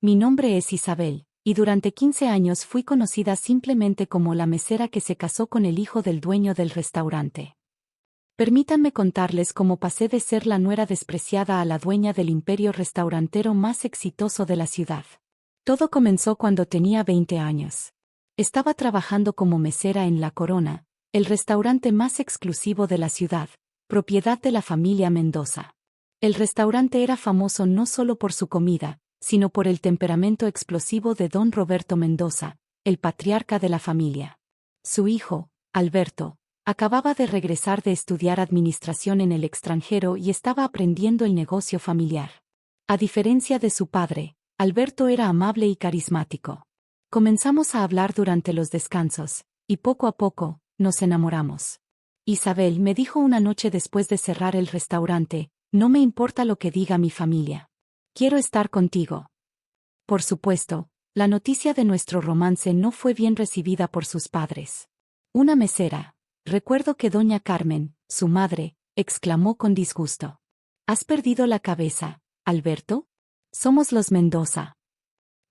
Mi nombre es Isabel, y durante 15 años fui conocida simplemente como la mesera que se casó con el hijo del dueño del restaurante. Permítanme contarles cómo pasé de ser la nuera despreciada a la dueña del imperio restaurantero más exitoso de la ciudad. Todo comenzó cuando tenía 20 años. Estaba trabajando como mesera en La Corona, el restaurante más exclusivo de la ciudad, propiedad de la familia Mendoza. El restaurante era famoso no solo por su comida, sino por el temperamento explosivo de don Roberto Mendoza, el patriarca de la familia. Su hijo, Alberto, acababa de regresar de estudiar administración en el extranjero y estaba aprendiendo el negocio familiar. A diferencia de su padre, Alberto era amable y carismático. Comenzamos a hablar durante los descansos, y poco a poco, nos enamoramos. Isabel me dijo una noche después de cerrar el restaurante, no me importa lo que diga mi familia. Quiero estar contigo. Por supuesto, la noticia de nuestro romance no fue bien recibida por sus padres. Una mesera, recuerdo que doña Carmen, su madre, exclamó con disgusto. ¿Has perdido la cabeza, Alberto? Somos los Mendoza.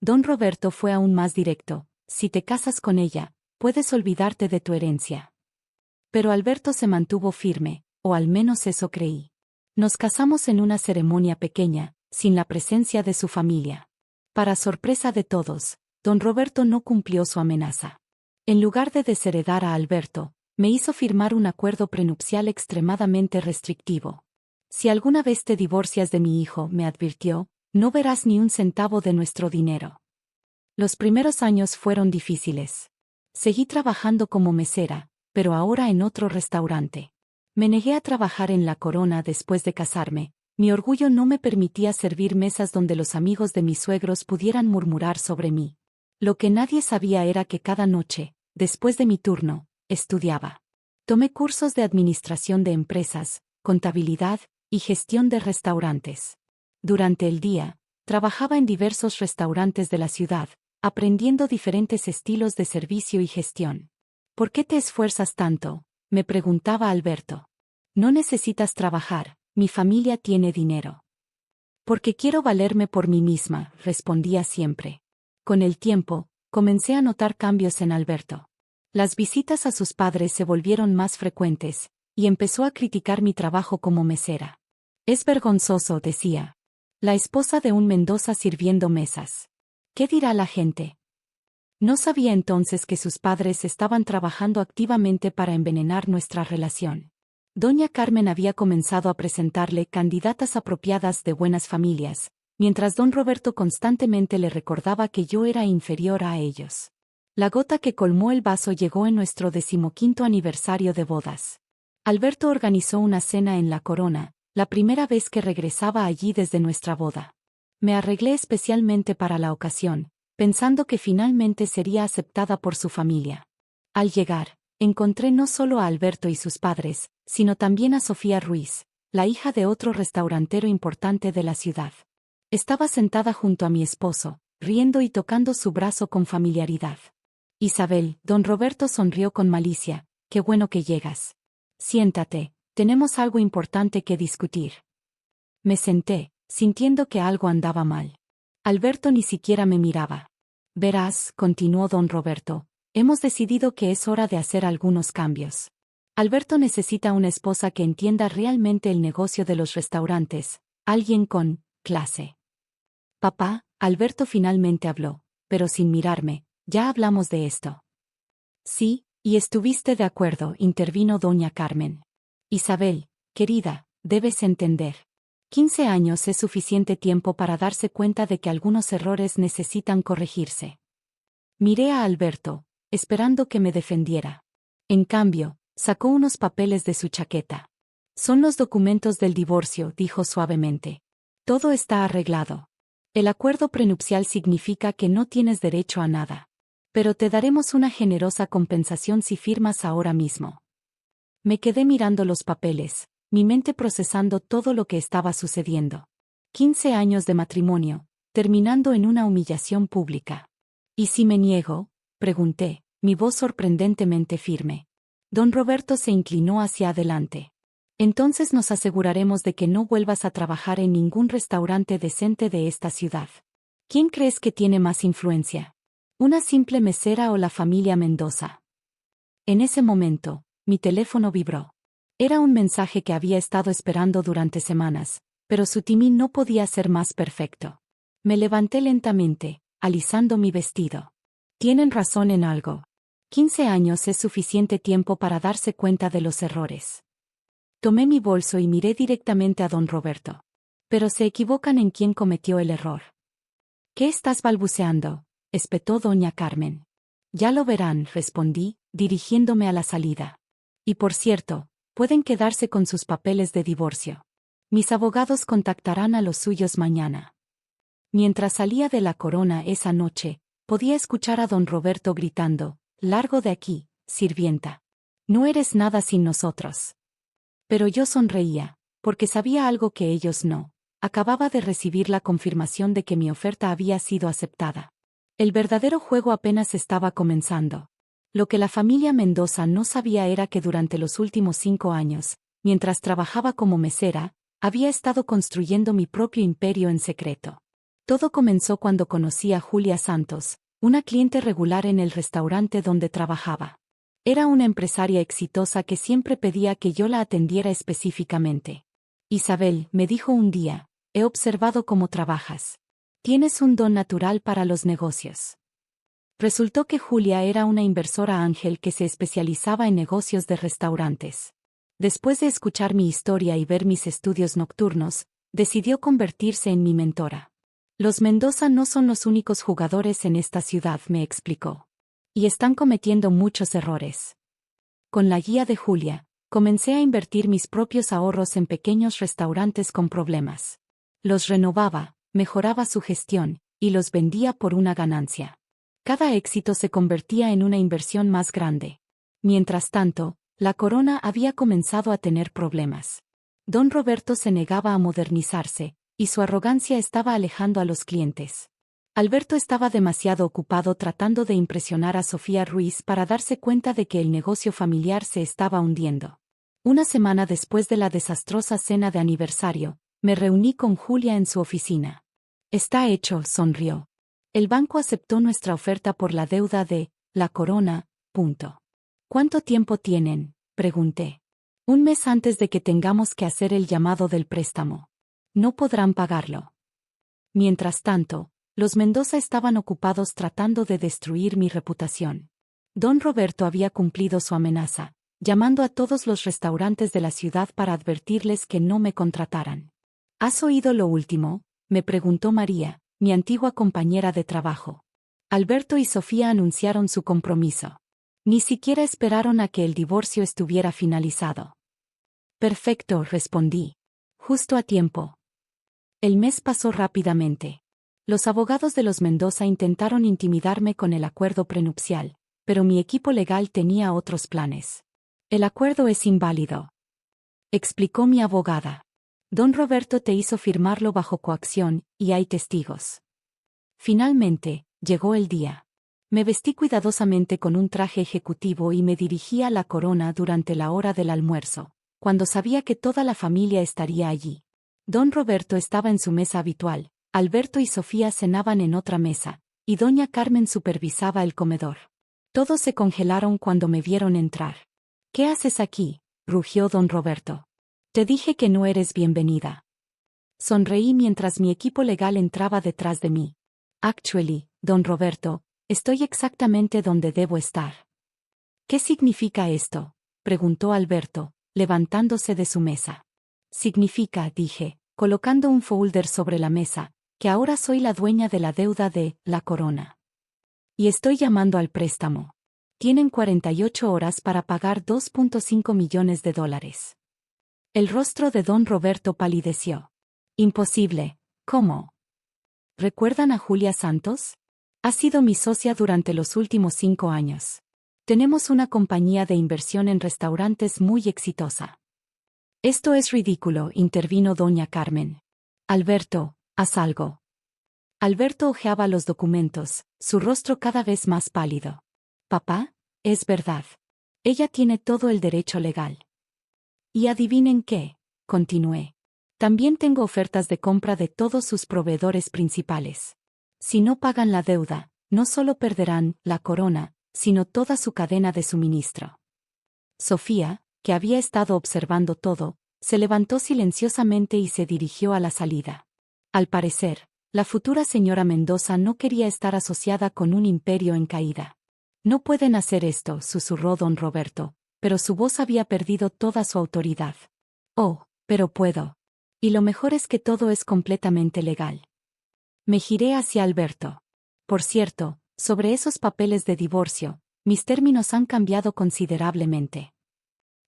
Don Roberto fue aún más directo, si te casas con ella, puedes olvidarte de tu herencia. Pero Alberto se mantuvo firme, o al menos eso creí. Nos casamos en una ceremonia pequeña, sin la presencia de su familia. Para sorpresa de todos, don Roberto no cumplió su amenaza. En lugar de desheredar a Alberto, me hizo firmar un acuerdo prenupcial extremadamente restrictivo. Si alguna vez te divorcias de mi hijo, me advirtió, no verás ni un centavo de nuestro dinero. Los primeros años fueron difíciles. Seguí trabajando como mesera, pero ahora en otro restaurante. Me negué a trabajar en La Corona después de casarme. Mi orgullo no me permitía servir mesas donde los amigos de mis suegros pudieran murmurar sobre mí. Lo que nadie sabía era que cada noche, después de mi turno, estudiaba. Tomé cursos de administración de empresas, contabilidad y gestión de restaurantes. Durante el día, trabajaba en diversos restaurantes de la ciudad, aprendiendo diferentes estilos de servicio y gestión. ¿Por qué te esfuerzas tanto?, me preguntaba Alberto. No necesitas trabajar, mi familia tiene dinero. Porque quiero valerme por mí misma, respondía siempre. Con el tiempo, comencé a notar cambios en Alberto. Las visitas a sus padres se volvieron más frecuentes, y empezó a criticar mi trabajo como mesera. Es vergonzoso, decía. La esposa de un Mendoza sirviendo mesas. ¿Qué dirá la gente? No sabía entonces que sus padres estaban trabajando activamente para envenenar nuestra relación. Doña Carmen había comenzado a presentarle candidatas apropiadas de buenas familias, mientras don Roberto constantemente le recordaba que yo era inferior a ellos. La gota que colmó el vaso llegó en nuestro 15º aniversario de bodas. Alberto organizó una cena en La Corona, la primera vez que regresaba allí desde nuestra boda. Me arreglé especialmente para la ocasión, pensando que finalmente sería aceptada por su familia. Al llegar, encontré no solo a Alberto y sus padres, sino también a Sofía Ruiz, la hija de otro restaurantero importante de la ciudad. Estaba sentada junto a mi esposo, riendo y tocando su brazo con familiaridad. Isabel, don Roberto sonrió con malicia, qué bueno que llegas. Siéntate, tenemos algo importante que discutir. Me senté, sintiendo que algo andaba mal. Alberto ni siquiera me miraba. Verás, continuó don Roberto, hemos decidido que es hora de hacer algunos cambios. Alberto necesita una esposa que entienda realmente el negocio de los restaurantes, alguien con clase. Papá, Alberto finalmente habló, pero sin mirarme, ya hablamos de esto. Sí, y estuviste de acuerdo, intervino doña Carmen. Isabel, querida, debes entender. 15 años es suficiente tiempo para darse cuenta de que algunos errores necesitan corregirse. Miré a Alberto, esperando que me defendiera. En cambio, sacó unos papeles de su chaqueta. Son los documentos del divorcio, dijo suavemente. Todo está arreglado. El acuerdo prenupcial significa que no tienes derecho a nada. Pero te daremos una generosa compensación si firmas ahora mismo. Me quedé mirando los papeles, mi mente procesando todo lo que estaba sucediendo. 15 años de matrimonio, terminando en una humillación pública. ¿Y si me niego?, pregunté, mi voz sorprendentemente firme. Don Roberto se inclinó hacia adelante. Entonces nos aseguraremos de que no vuelvas a trabajar en ningún restaurante decente de esta ciudad. ¿Quién crees que tiene más influencia? ¿Una simple mesera o la familia Mendoza? En ese momento, mi teléfono vibró. Era un mensaje que había estado esperando durante semanas, pero su timing no podía ser más perfecto. Me levanté lentamente, alisando mi vestido. Tienen razón en algo. 15 años es suficiente tiempo para darse cuenta de los errores. Tomé mi bolso y miré directamente a don Roberto. Pero se equivocan en quién cometió el error. ¿Qué estás balbuceando?, espetó doña Carmen. Ya lo verán, respondí, dirigiéndome a la salida. Y por cierto, pueden quedarse con sus papeles de divorcio. Mis abogados contactarán a los suyos mañana. Mientras salía de la Corona esa noche, podía escuchar a don Roberto gritando: «Largo de aquí, sirvienta. No eres nada sin nosotros». Pero yo sonreía, porque sabía algo que ellos no. Acababa de recibir la confirmación de que mi oferta había sido aceptada. El verdadero juego apenas estaba comenzando. Lo que la familia Mendoza no sabía era que durante los últimos 5 años, mientras trabajaba como mesera, había estado construyendo mi propio imperio en secreto. Todo comenzó cuando conocí a Julia Santos, una cliente regular en el restaurante donde trabajaba. Era una empresaria exitosa que siempre pedía que yo la atendiera específicamente. «Isabel», me dijo un día, «he observado cómo trabajas. Tienes un don natural para los negocios». Resultó que Julia era una inversora ángel que se especializaba en negocios de restaurantes. Después de escuchar mi historia y ver mis estudios nocturnos, decidió convertirse en mi mentora. «Los Mendoza no son los únicos jugadores en esta ciudad», me explicó. «Y están cometiendo muchos errores». Con la guía de Julia, comencé a invertir mis propios ahorros en pequeños restaurantes con problemas. Los renovaba, mejoraba su gestión, y los vendía por una ganancia. Cada éxito se convertía en una inversión más grande. Mientras tanto, la Corona había comenzado a tener problemas. Don Roberto se negaba a modernizarse, y su arrogancia estaba alejando a los clientes. Alberto estaba demasiado ocupado tratando de impresionar a Sofía Ruiz para darse cuenta de que el negocio familiar se estaba hundiendo. Una semana después de la desastrosa cena de aniversario, me reuní con Julia en su oficina. «Está hecho», sonrió. «El banco aceptó nuestra oferta por la deuda de la Corona, punto». «¿Cuánto tiempo tienen?», pregunté. «Un mes antes de que tengamos que hacer el llamado del préstamo. No podrán pagarlo». Mientras tanto, los Mendoza estaban ocupados tratando de destruir mi reputación. Don Roberto había cumplido su amenaza, llamando a todos los restaurantes de la ciudad para advertirles que no me contrataran. «¿Has oído lo último?», me preguntó María, mi antigua compañera de trabajo. Alberto y Sofía anunciaron su compromiso. Ni siquiera esperaron a que el divorcio estuviera finalizado. «Perfecto», respondí. «Justo a tiempo». El mes pasó rápidamente. Los abogados de los Mendoza intentaron intimidarme con el acuerdo prenupcial, pero mi equipo legal tenía otros planes. «El acuerdo es inválido», explicó mi abogada. «Don Roberto te hizo firmarlo bajo coacción, y hay testigos». Finalmente, llegó el día. Me vestí cuidadosamente con un traje ejecutivo y me dirigí a la Corona durante la hora del almuerzo, cuando sabía que toda la familia estaría allí. Don Roberto estaba en su mesa habitual, Alberto y Sofía cenaban en otra mesa, y doña Carmen supervisaba el comedor. Todos se congelaron cuando me vieron entrar. «¿Qué haces aquí?», rugió don Roberto. «Te dije que no eres bienvenida». Sonreí mientras mi equipo legal entraba detrás de mí. «Actually, don Roberto, estoy exactamente donde debo estar». «¿Qué significa esto?», preguntó Alberto, levantándose de su mesa. «Significa», dije, colocando un folder sobre la mesa, «que ahora soy la dueña de la deuda de la Corona. Y estoy llamando al préstamo. Tienen 48 horas para pagar $2.5 millones. El rostro de don Roberto palideció. «Imposible, ¿cómo? ¿Recuerdan a Julia Santos? Ha sido mi socia durante los últimos 5 años. Tenemos una compañía de inversión en restaurantes muy exitosa». «Esto es ridículo», intervino doña Carmen. «Alberto, haz algo». Alberto hojeaba los documentos, su rostro cada vez más pálido. «Papá, es verdad. Ella tiene todo el derecho legal». «Y adivinen qué», continué. «También tengo ofertas de compra de todos sus proveedores principales. Si no pagan la deuda, no solo perderán la corona, sino toda su cadena de suministro. Sofía, que había estado observando todo, se levantó silenciosamente y se dirigió a la salida. Al parecer, la futura señora Mendoza no quería estar asociada con un imperio en caída. No pueden hacer esto, susurró don Roberto, pero su voz había perdido toda su autoridad. Oh, pero puedo. Y lo mejor es que todo es completamente legal. Me giré hacia Alberto. Por cierto, sobre esos papeles de divorcio, mis términos han cambiado considerablemente.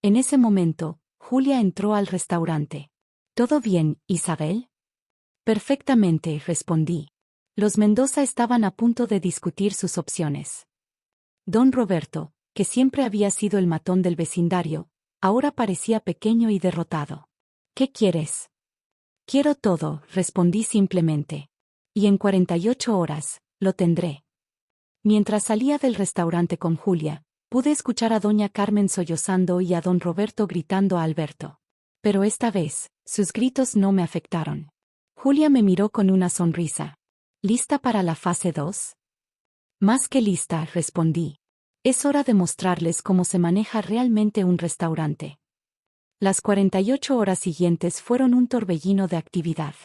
En ese momento, Julia entró al restaurante. ¿Todo bien, Isabel? Perfectamente, respondí. Los Mendoza estaban a punto de discutir sus opciones. Don Roberto, que siempre había sido el matón del vecindario, ahora parecía pequeño y derrotado. ¿Qué quieres? Quiero todo, respondí simplemente. Y en 48 horas, lo tendré. Mientras salía del restaurante con Julia, pude escuchar a doña Carmen sollozando y a don Roberto gritando a Alberto. Pero esta vez, sus gritos no me afectaron. Julia me miró con una sonrisa. ¿Lista para la fase 2? Más que lista, respondí. Es hora de mostrarles cómo se maneja realmente un restaurante. Las 48 horas siguientes fueron un torbellino de actividad.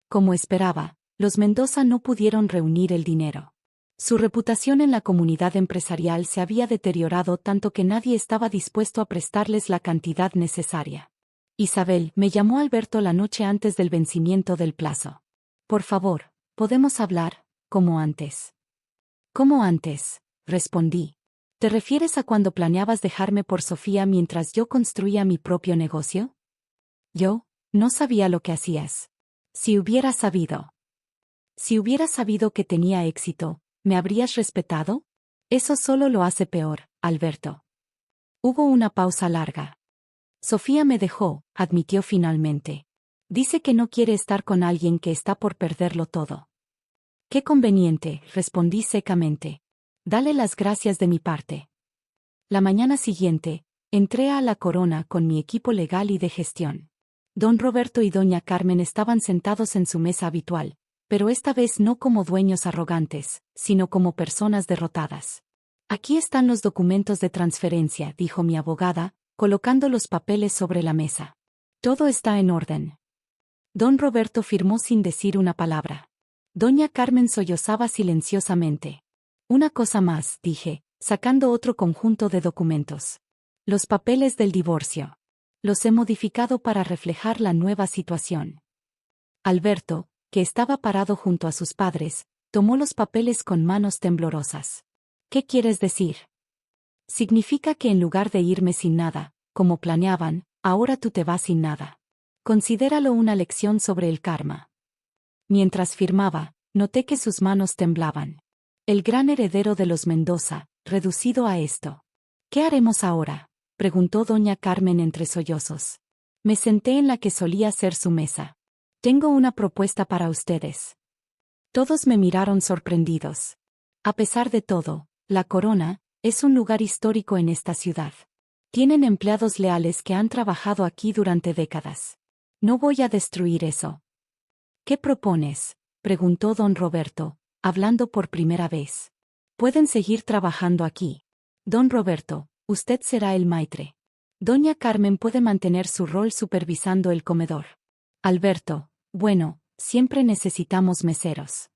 Como esperaba, los Mendoza no pudieron reunir el dinero. Su reputación en la comunidad empresarial se había deteriorado tanto que nadie estaba dispuesto a prestarles la cantidad necesaria. Isabel, me llamó Alberto la noche antes del vencimiento del plazo. Por favor, ¿podemos hablar, como antes? ¿Cómo antes? Respondí. ¿Te refieres a cuando planeabas dejarme por Sofía mientras yo construía mi propio negocio? Yo, no sabía lo que hacías. Si hubiera sabido. Si hubiera sabido que tenía éxito, ¿me habrías respetado? Eso solo lo hace peor, Alberto. Hubo una pausa larga. Sofía me dejó, admitió finalmente. Dice que no quiere estar con alguien que está por perderlo todo. Qué conveniente, respondí secamente. Dale las gracias de mi parte. La mañana siguiente, entré a La Corona con mi equipo legal y de gestión. Don Roberto y doña Carmen estaban sentados en su mesa habitual, pero esta vez no como dueños arrogantes, sino como personas derrotadas. Aquí están los documentos de transferencia, dijo mi abogada, colocando los papeles sobre la mesa. Todo está en orden. Don Roberto firmó sin decir una palabra. Doña Carmen sollozaba silenciosamente. Una cosa más, dije, sacando otro conjunto de documentos. Los papeles del divorcio. Los he modificado para reflejar la nueva situación. Alberto, que estaba parado junto a sus padres, tomó los papeles con manos temblorosas. ¿Qué quieres decir? Significa que en lugar de irme sin nada, como planeaban, ahora tú te vas sin nada. Considéralo una lección sobre el karma. Mientras firmaba, noté que sus manos temblaban. El gran heredero de los Mendoza, reducido a esto. ¿Qué haremos ahora?, preguntó doña Carmen entre sollozos. Me senté en la que solía ser su mesa. Tengo una propuesta para ustedes. Todos me miraron sorprendidos. A pesar de todo, La Corona es un lugar histórico en esta ciudad. Tienen empleados leales que han trabajado aquí durante décadas. No voy a destruir eso. ¿Qué propones?, preguntó don Roberto, hablando por primera vez. Pueden seguir trabajando aquí. Don Roberto, usted será el maitre. Doña Carmen puede mantener su rol supervisando el comedor. Alberto, bueno, siempre necesitamos meseros.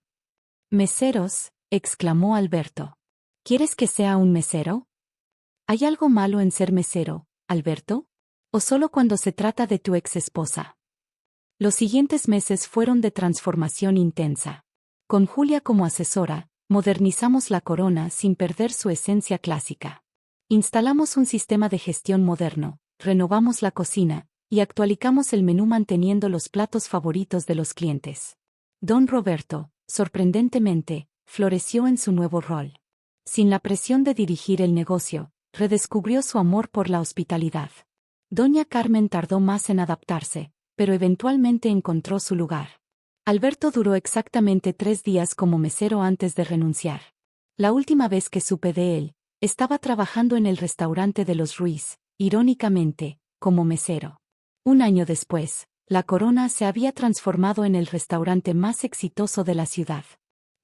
¿Meseros?, exclamó Alberto. ¿Quieres que sea un mesero? ¿Hay algo malo en ser mesero, Alberto? ¿O solo cuando se trata de tu exesposa? Los siguientes meses fueron de transformación intensa. Con Julia como asesora, modernizamos La Corona sin perder su esencia clásica. Instalamos un sistema de gestión moderno, renovamos la cocina, y actualizamos el menú manteniendo los platos favoritos de los clientes. Don Roberto, sorprendentemente, floreció en su nuevo rol. Sin la presión de dirigir el negocio, redescubrió su amor por la hospitalidad. Doña Carmen tardó más en adaptarse, pero eventualmente encontró su lugar. Alberto duró exactamente 3 días como mesero antes de renunciar. La última vez que supe de él, estaba trabajando en el restaurante de los Ruiz, irónicamente, como mesero. Un año después, La Corona se había transformado en el restaurante más exitoso de la ciudad.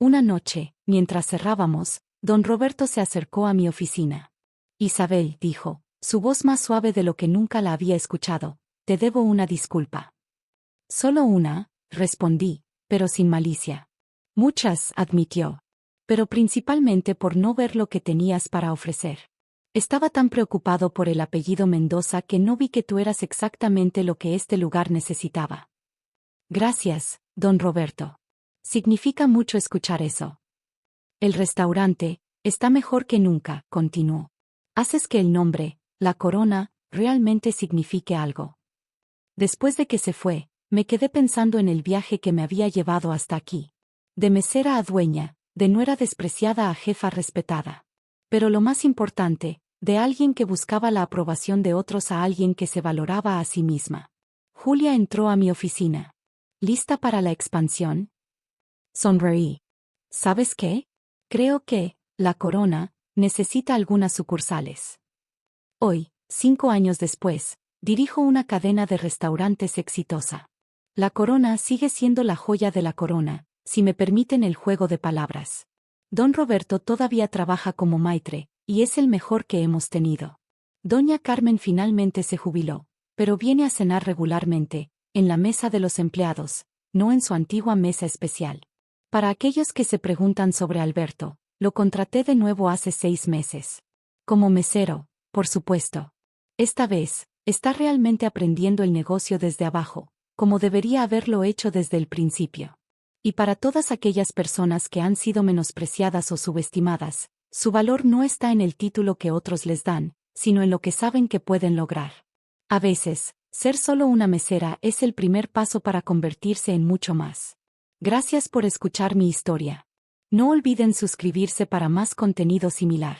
Una noche, mientras cerrábamos, don Roberto se acercó a mi oficina. Isabel, dijo, su voz más suave de lo que nunca la había escuchado, te debo una disculpa. Solo una, respondí, pero sin malicia. Muchas, admitió. Pero principalmente por no ver lo que tenías para ofrecer. Estaba tan preocupado por el apellido Mendoza que no vi que tú eras exactamente lo que este lugar necesitaba. Gracias, don Roberto. Significa mucho escuchar eso. El restaurante está mejor que nunca, continuó. Haces que el nombre, La Corona, realmente signifique algo. Después de que se fue, me quedé pensando en el viaje que me había llevado hasta aquí. De mesera a dueña, de nuera despreciada a jefa respetada. Pero lo más importante, de alguien que buscaba la aprobación de otros a alguien que se valoraba a sí misma. Julia entró a mi oficina. ¿Lista para la expansión? Sonreí. ¿Sabes qué? Creo que, La Corona, necesita algunas sucursales. Hoy, 5 años después, dirijo una cadena de restaurantes exitosa. La Corona sigue siendo la joya de la corona, si me permiten el juego de palabras. Don Roberto todavía trabaja como maitre, y es el mejor que hemos tenido. Doña Carmen finalmente se jubiló, pero viene a cenar regularmente, en la mesa de los empleados, no en su antigua mesa especial. Para aquellos que se preguntan sobre Alberto, lo contraté de nuevo hace 6 meses. Como mesero, por supuesto. Esta vez, está realmente aprendiendo el negocio desde abajo, como debería haberlo hecho desde el principio. Y para todas aquellas personas que han sido menospreciadas o subestimadas, su valor no está en el título que otros les dan, sino en lo que saben que pueden lograr. A veces, ser solo una mesera es el primer paso para convertirse en mucho más. Gracias por escuchar mi historia. No olviden suscribirse para más contenido similar.